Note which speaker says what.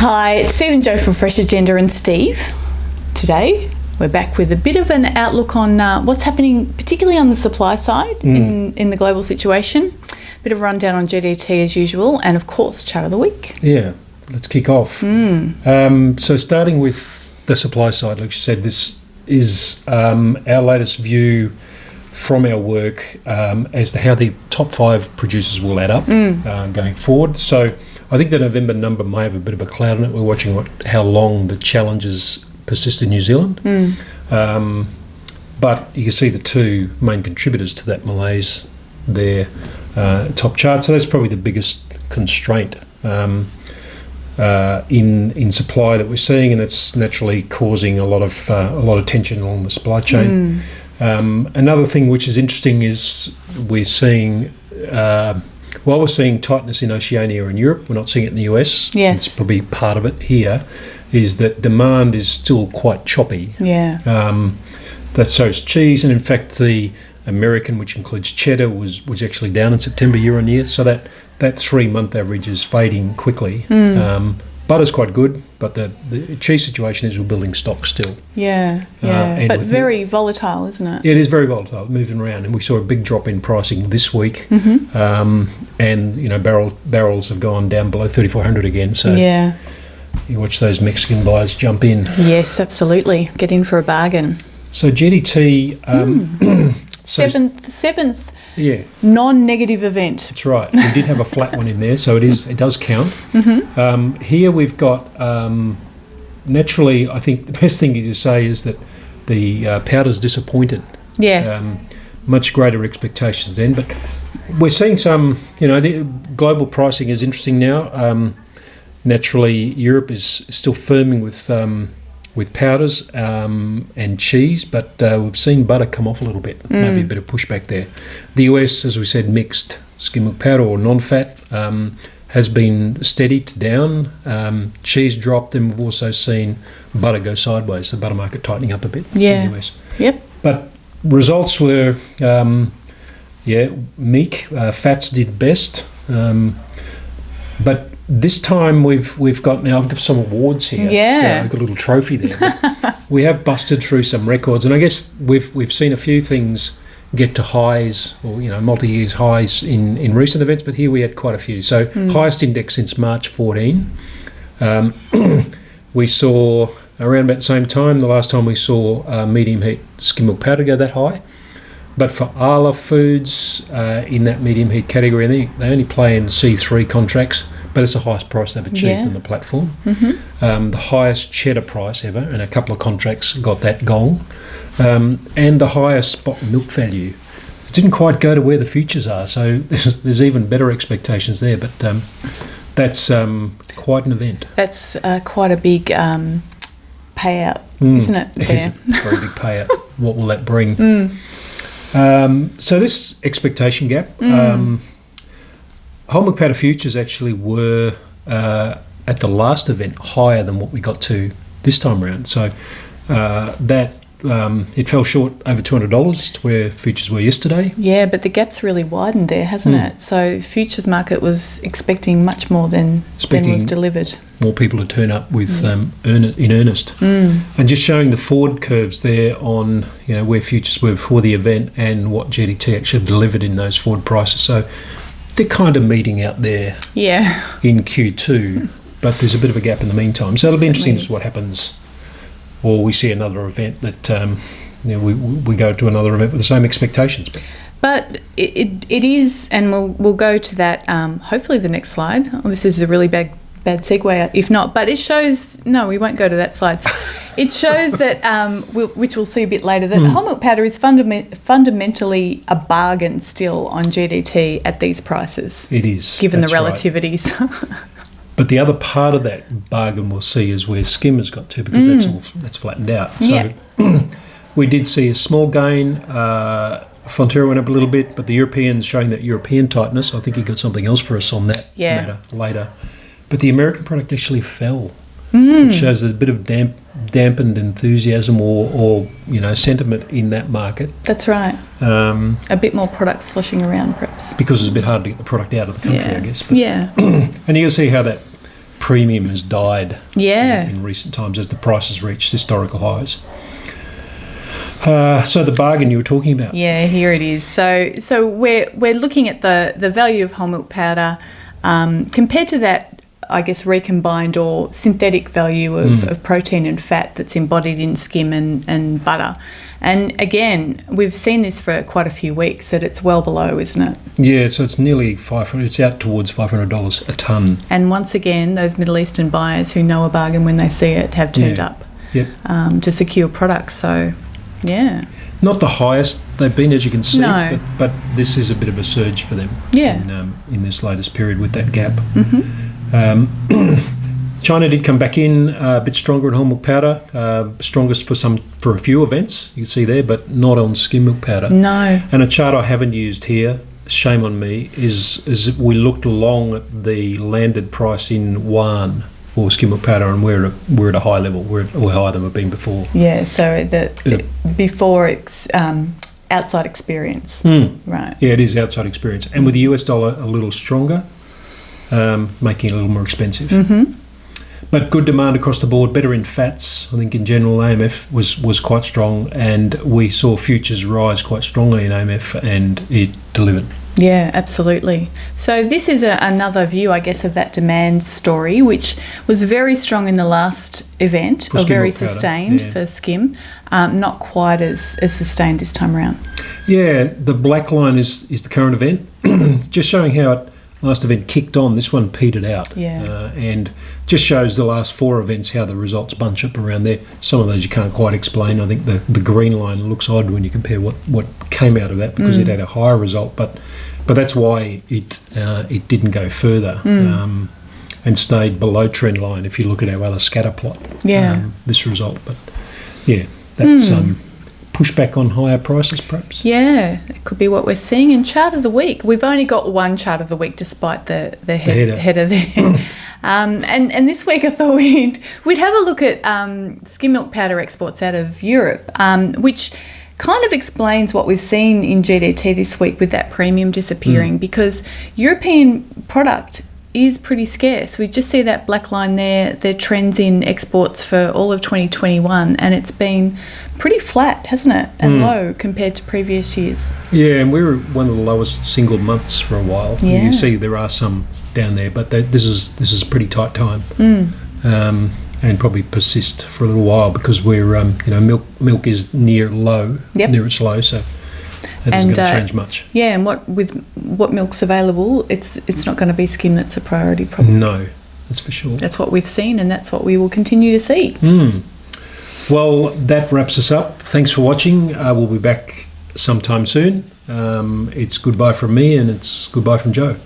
Speaker 1: Hi, it's Steve and Joe from Freshagenda and Steve. Today, we're back with a bit of an outlook on what's happening, particularly on the supply side in the global situation. Bit of a rundown on GDT as usual, and of course, chart of the week.
Speaker 2: Yeah, let's kick off. So starting with the supply side, like you said, this is our latest view from our work as to how the top 5 producers will add up going forward. So I think the November number may have a bit of a cloud on it. We're watching how long the challenges persist in New Zealand. But you can see the 2 main contributors to that malaise there, top chart. So that's probably the biggest constraint in supply that we're seeing, and that's naturally causing a lot of tension along the supply chain. Another thing which is interesting is we're seeing, while we're seeing tightness in Oceania and Europe, we're not seeing it in the US.
Speaker 1: Yes.
Speaker 2: It's probably part of it here, is that demand is still quite choppy.
Speaker 1: Yeah.
Speaker 2: So is cheese, and in fact the American, which includes cheddar, was actually down in September year on year. So that 3-month average is fading quickly. Butter's quite good, but the cheese situation is we're building stock still.
Speaker 1: Yeah. But very volatile, isn't it?
Speaker 2: It is very volatile, moving around, and we saw a big drop in pricing this week. And barrels have gone down below 3,400 again. So you watch those Mexican buyers jump in.
Speaker 1: Yes, absolutely. Get in for a bargain.
Speaker 2: So GDT,
Speaker 1: seventh
Speaker 2: yeah,
Speaker 1: non-negative event.
Speaker 2: that's right. We did have a flat one in there, so it does count. Here we've got naturally. I think the best thing to say is that the powder's disappointed.
Speaker 1: Yeah.
Speaker 2: Much greater expectations then, but we're seeing some. The global pricing is interesting now. Naturally, Europe is still firming with powders and cheese, but we've seen butter come off a little bit, maybe a bit of pushback there. The US, as we said, mixed skim milk powder or non-fat has been steady to down. Cheese dropped, and we've also seen butter go sideways, the butter market tightening up a bit in the US.
Speaker 1: Yep.
Speaker 2: But results were, meek. Fats did best. But this time we've got, now I've got some awards here.
Speaker 1: Yeah.
Speaker 2: I've got a little trophy there. We have busted through some records, and I guess we've seen a few things get to highs or multi-years highs in recent events, but here we had quite a few. So highest index since March 14. We saw around about the same time, the last time we saw medium heat skim milk powder go that high. But for Arla Foods in that medium heat category, they only play in C3 contracts, but it's the highest price they've achieved on the platform. The highest cheddar price ever, and a couple of contracts got that gong. And the highest spot milk value. It didn't quite go to where the futures are, so there's even better expectations there, but that's quite an event. That's
Speaker 1: quite a big payout, isn't it? There?
Speaker 2: It is a very big payout. What will that bring? So this expectation gap, whole milk powder futures actually were at the last event higher than what we got to this time around. So it fell short over $200 to where futures were yesterday.
Speaker 1: Yeah, but the gap's really widened there, hasn't it? So futures market was expecting much more than was delivered.
Speaker 2: More people to turn up with in earnest. And just showing the forward curves there on where futures were before the event and what GDT actually delivered in those forward prices. So they're kind of meeting out there in Q2, but there's a bit of a gap in the meantime. So it'll be interesting as to what happens, or we see another event that we go to another event with the same expectations.
Speaker 1: But it is, and we'll go to that hopefully the next slide. Oh, this is a really bad segue if not, but it shows, no, we won't go to that slide. It shows that, which we'll see a bit later, that whole milk powder is fundamentally a bargain still on GDT at these prices.
Speaker 2: It is.
Speaker 1: Given the relativities.
Speaker 2: Right. But the other part of that bargain we'll see is where skim has got to, because that's flattened out. So we did see a small gain. Fonterra went up a little bit, but the Europeans showing that European tightness. I think he got something else for us on that matter later. But the American product actually fell, which shows a bit of dampened enthusiasm or sentiment in that market.
Speaker 1: That's right. A bit more product sloshing around, perhaps.
Speaker 2: Because it's a bit hard to get the product out of the country, I guess. But,
Speaker 1: yeah.
Speaker 2: And you can see how that premium has died
Speaker 1: Yeah.
Speaker 2: in recent times as the prices reached historical highs. So the bargain you were talking about.
Speaker 1: Yeah, here it is. So we're looking at the value of whole milk powder compared to that, I guess, recombined or synthetic value of protein and fat that's embodied in skim and butter. And again, we've seen this for quite a few weeks, that it's well below, isn't it?
Speaker 2: Yeah, so it's nearly $500. It's out towards $500 a tonne.
Speaker 1: And once again, those Middle Eastern buyers who know a bargain when they see it have turned up to secure products. So, yeah.
Speaker 2: Not the highest they've been, as you can see,
Speaker 1: No.
Speaker 2: but this is a bit of a surge for them in this latest period with that gap. China did come back in a bit stronger in whole milk powder, strongest for a few events, you can see there, but not on skim milk powder.
Speaker 1: No.
Speaker 2: And a chart I haven't used here, shame on me, is we looked along at the landed price in yuan for skim milk powder, and we're at a high level. We're higher than we've been before.
Speaker 1: Yeah, so before it's outside experience. Right.
Speaker 2: Yeah, it is outside experience. And with the US dollar a little stronger, making it a little more expensive. But good demand across the board, better in fats. I think in general AMF was quite strong, and we saw futures rise quite strongly in AMF, and it delivered.
Speaker 1: Yeah, absolutely. So this is another view, I guess, of that demand story, which was very strong in the last event, or very sustained for skim, not quite as sustained this time around.
Speaker 2: Yeah, the black line is the current event, just showing how it last event kicked on. This one petered out, and just shows the last four events how the results bunch up around there. Some of those you can't quite explain. I think the green line looks odd when you compare what came out of that, because it had a higher result, but that's why it didn't go further and stayed below trend line if you look at our other scatter plot. This result, but that's pushback on higher prices, perhaps.
Speaker 1: Yeah, that could be what we're seeing. In chart of the week, we've only got one chart of the week, despite the header there. And this week I thought we'd have a look at skim milk powder exports out of Europe, which kind of explains what we've seen in GDT this week with that premium disappearing, because European product is pretty scarce. We just see that black line there, the trends in exports for all of 2021, and it's been pretty flat, hasn't it, and low compared to previous years. Yeah,
Speaker 2: and we were one of the lowest single months for a while.
Speaker 1: Yeah.
Speaker 2: You see there are some down there, but this is a pretty tight time, and probably persist for a little while, because we're milk is near its low, so that isn't going to change much.
Speaker 1: Yeah, and what milk's available, it's not going to be skim that's a priority, probably.
Speaker 2: No, that's for sure.
Speaker 1: That's what we've seen, and that's what we will continue to see.
Speaker 2: Well, that wraps us up. Thanks for watching. We'll be back sometime soon. It's goodbye from me, and it's goodbye from Joe.